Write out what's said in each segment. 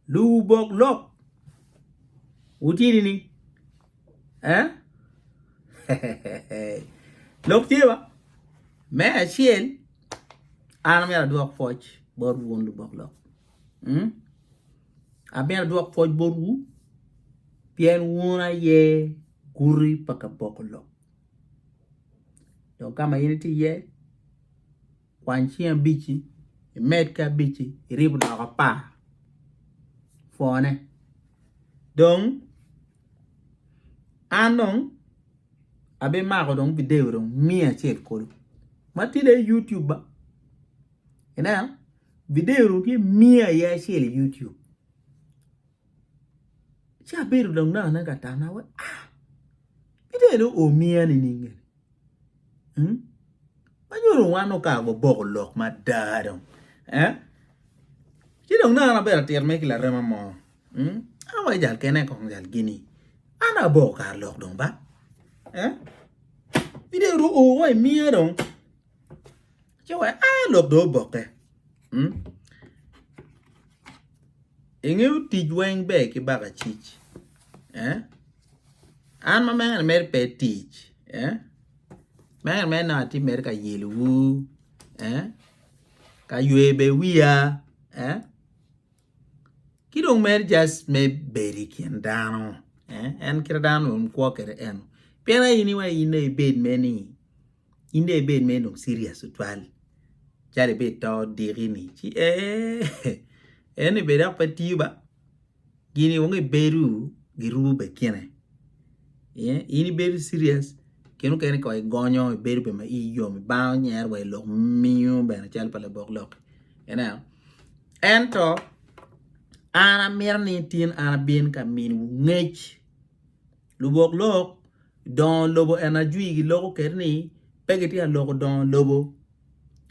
Ka-Bokolok. Uti ni. Eh? Look here. Me a chill. I'm going to do a forge. But won't Ka-Bokolok. I'm going to do a forge. But who? Pian wona ye guri pa Ka-Bokolok. Don't come in ye. One chian bichi. Medka bichi. Ribu na pa. Fone. Donc, anon, abe mako don video don mia chel kolo. Matile YouTube ba. Ena, video don ki mia ya chel YouTube. Cha beru don na katana wa. Video o mia ni ninge. Manyo wano Ka-Bokolok madadon. Chidong na bera tier make la rema mo. Awa jal kene kong jal gini. Ana Ka-Bokolok dong ba? Video ru o wa mia dong. Chawa lok do boke. Ingeu tijweng be ki baga chich. An ma men mer pe tich. Men na ti mer ka yelu. Ka yue be wia. Kidong mer just me beri kien dano. En kira dano kwa kere eno. Pena ini wa ine bed meni. Ine bed meni serious utwal. Jare bed to dirini. Chi ene beda patiba. Gini wonge beru giru be kiene. Ini beru serious. Kenu kene ko gonyo beru be ma iyo mi ba nyer we lo miu be na chal pala Ka-Bokolok. Ento ana mirni tin ana bien ka min ngech. Ka-Bokolok don lobo energy gi logo kerni pegeti a logo don lobo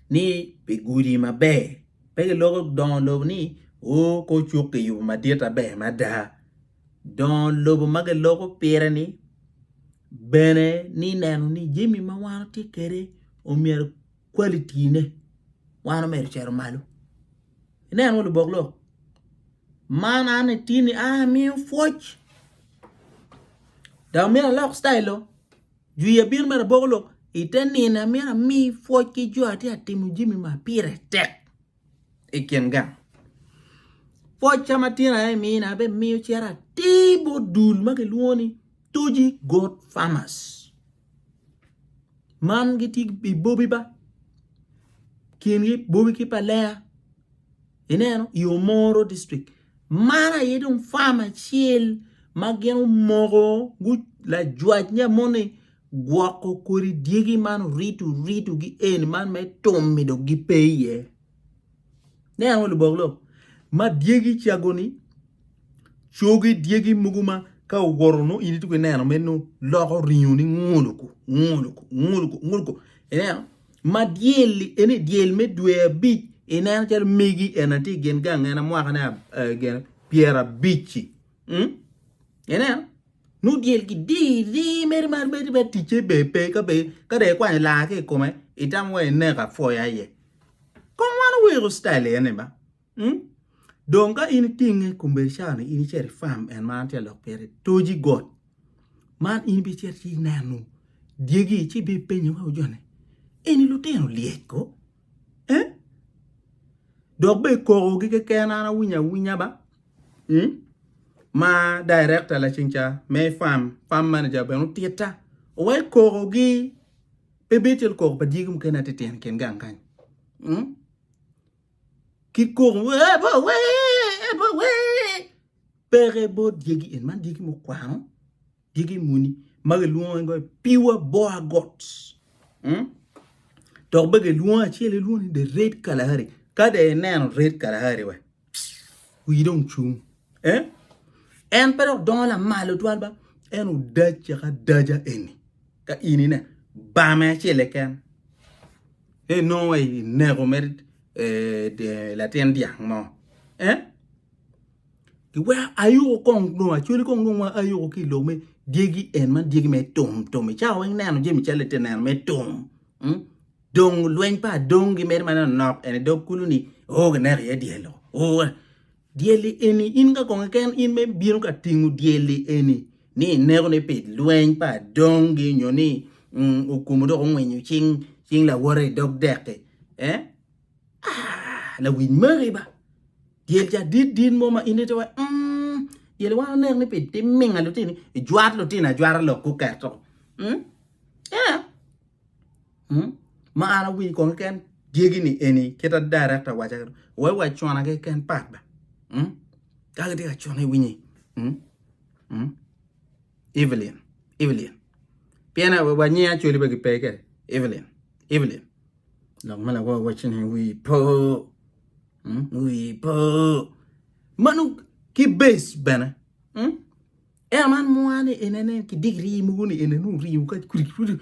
ni be gudi ma be. Pege logo don lobo ni o ko chuke yu ma dieta be ma da. Don lobo mage logo pere ni bene ni nenu ni jimi ma wano ti kere o mier quality ne wano mer chero malu. Nenu Ka-Bokolok mana ne tini mi foch. Da mera lok style juya bir mera Ka-Bokolok iteni na mera mi foch ki jo ati atimu jimi ma pire tek. Ikenga. Foch chama tina mi na be mi chera tibo dul make luoni Torchi Goat Farmers. Man giti bi bobi ba. Kingi bobi ki palea. Ineno Omoro District. Mana yedun farmer chiel mageno mogo gu la juaj nya mone gwako kori diegi man ritu gi en man me tommi do gi peye. Ne an Ka-Bokolok ma diegi chagoni chogi diegi muguma ka ugorono initu ke neno menu logo riuni nguluko. Ma dieli ene diel me dwe bi ina chal migi enati gen gang ena mwaka na gen piera bichi. Nu diel ki di mer be tiche be pe ka de kwa la ke kome itam we ne ka fo ya ye. Komano we style ene ba. Donka in tinge kumbershane in cher farm en man te lok pere Torchi Goat. Man in bi cher chi nanu. Diegi chi be penyo ka ujone. Eni luteno lieko. Dog be koro gi ke na winya ba. Ma director la chincha me farm manager be no tieta. O we koro gi be betel koro ba digum ke na teten ken gang kan. Ki koro we pere bo diegi en man diegi mo kwano. Diegi Muni magaluon ngo pure boa goats. Dog be luon chele luon de red Kalahari. Kada nano red Kalahari we. We don't chew. En pero don la malo tualba enu daja eni. Ka ini ne ba me chele ken. No way never merit de la tendia mo. Ki wa ayu kong no achuli kong no ayu ki lo me diegi en man diegi me tom me cha wen nano jemi chele tenen me tom. Dong luen pa dong gi mer mana nok en do kuluni o gner ye dielo o dieli eni inga kong ken in me biro ka tingu dieli eni ni nego ne pit luen pa dongi nyoni ukumu do ngwenyu ching la wore dog deke la win mari ba diel ja din mo ma inde to diel wa nek ne pit timinga lo tini jwat lo tina jwara lo ku ka to ma ana wi kong ken diegi ni eni kita director wa ja wa chwana ke ken pat ba kaga diga chwana winyi Evelyn piana wa nya choli ba gipeke Evelyn long mala wa watching we po manu ki base bana man moane enene ki degree mu goni enenu riu ka kuri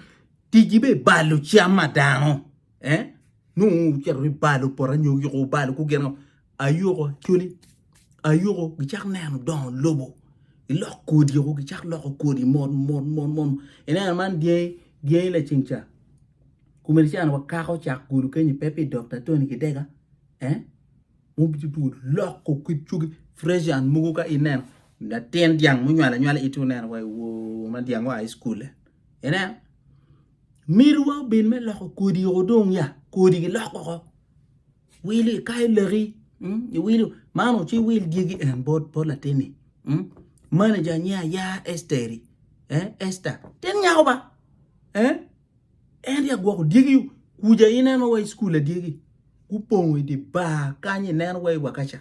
tijibe balu chama dano no cheri balu pora nyu yo balu ku geno ayoko choli ayoko gichak nenu don lobo ilok kodi yo gichak lok kodi mon ene man die la chincha kumerichan wa ka ko chak guru kenyi pepe doctor Tony Kidega mo bi tu lok ko kichugi fresh and mugo ka inen na ten diang mu nyala itu nen way wo man diang wa high school ene mirwa bin me lok kodi yo dong ya kodi gi lok ko wili kay leri wili mano chi wil digi en bod la teni manager nya ya esteri esta ten nyago ba en ya go digi kuja ina no way school digi ku pon di ba kanye nen way wakacha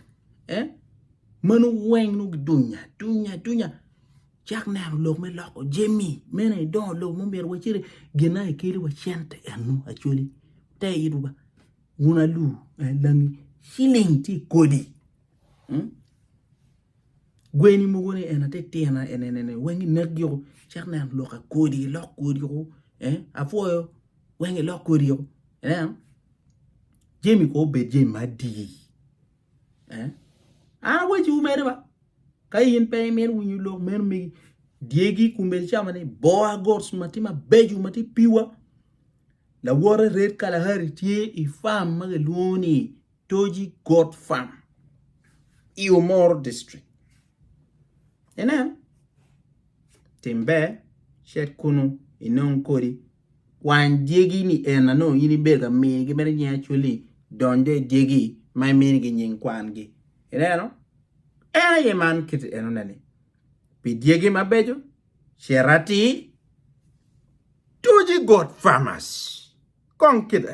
manu weng no dunya jak na lo me lo jemi mene don lo mo mer wachire gena kele wa chente enu actually tay iduba una lu langi healing ti kodi gweni mo goni ena te tena enene wengi negyo jak na lo ka kodi ko afoyo wengi lo kodi ko jemi ko be jemi di wachi umere ba kayin pe mer wunyu lo mer mi diegi kumbel chamane boa gors matima beju mati piwa la wore red kala hari tie I farm magaluni Torchi Goat Farm I Omoro District timbe shet kunu inon kori wan diegi ni no yini bega mi gi mere nya chuli donde diegi mai mi gi nyin kwan gi ye man kit nani pi diegi mabejo sherati Torchi Goat Farmers kon kit